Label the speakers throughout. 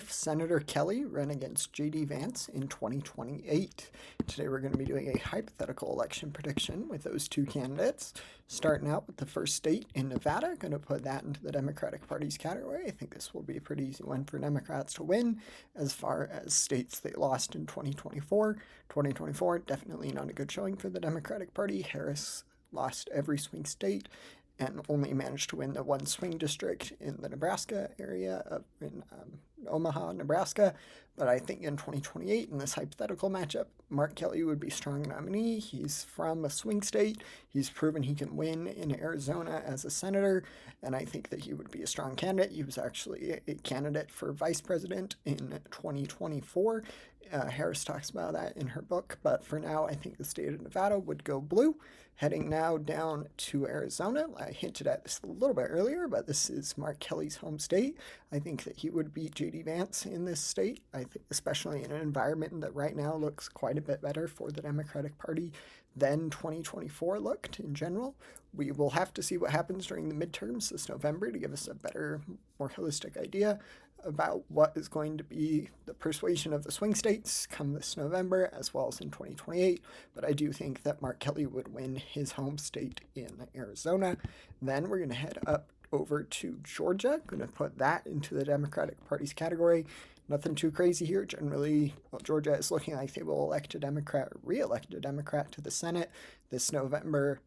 Speaker 1: Senator Kelly ran against J.D. Vance in 2028. Today we're going to be doing a hypothetical election prediction with those two candidates. Starting out with the first state in Nevada, going to put that into the Democratic Party's category. I think this will be a pretty easy one for Democrats to win as far as states they lost in 2024. 2024, definitely not a good showing for the Democratic Party. Harris lost every swing state and only managed to win the one swing district in the Nebraska area, in Omaha, Nebraska. But I think in 2028, in this hypothetical matchup, Mark Kelly would be a strong nominee. He's from a swing state. He's proven he can win in Arizona as a senator, and I think that he would be a strong candidate. He was actually a candidate for vice president in 2024. Harris talks about that in her book, but for now, I think the state of Nevada would go blue. Heading now down to Arizona. I hinted at this a little bit earlier, but this is Mark Kelly's home state. I think that he would beat J.D. Vance in this state. I think especially in an environment that right now looks quite a bit better for the Democratic Party than 2024 looked in general. We will have to see what happens during the midterms this November to give us a better, more holistic idea about what is going to be the persuasion of the swing states come this November, as well as in 2028. But I do think that Mark Kelly would win his home state in Arizona. Then we're going to head up over to Georgia. Going to put that into the Democratic Party's category. Nothing too crazy here. Generally, Georgia is looking like they will elect a Democrat, or re-elect a Democrat to the Senate this November.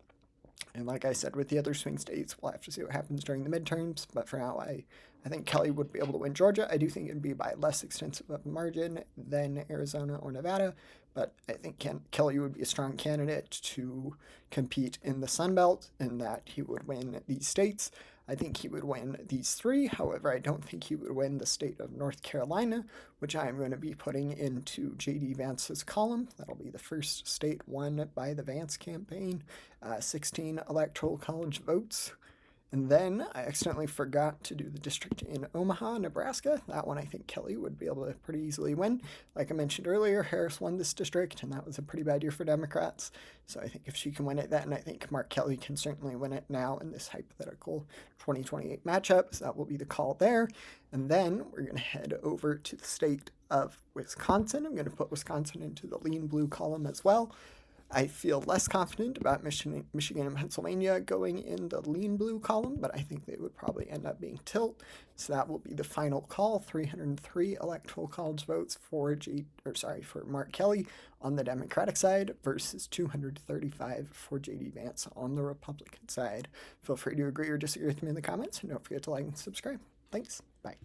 Speaker 1: And like I said, with the other swing states, we'll have to see what happens during the midterms. But for now, I think Kelly would be able to win Georgia. I do think it would be by less extensive of a margin than Arizona or Nevada. But I think Kelly would be a strong candidate to compete in the Sun Belt and that he would win these states. I think he would win these three. However, I don't think he would win the state of North Carolina, which I'm going to be putting into J.D. Vance's column. That'll be the first state won by the Vance campaign, 16 electoral college votes. And then I accidentally forgot to do the district in Omaha, Nebraska. That one I think Kelly would be able to pretty easily win. Like I mentioned earlier, Harris won this district, and that was a pretty bad year for Democrats. So I think if she can win it then, I think Mark Kelly can certainly win it now in this hypothetical 2028 matchup. So that will be the call there. And then we're going to head over to the state of Wisconsin. I'm going to put Wisconsin into the lean blue column as well. I feel less confident about Michigan and Pennsylvania going in the lean blue column, but I think they would probably end up being tilt. So that will be the final call. 303 electoral college votes for Mark Kelly on the Democratic side versus 235 for J.D. Vance on the Republican side. Feel free to agree or disagree with me in the comments, and don't forget to like and subscribe. Thanks. Bye.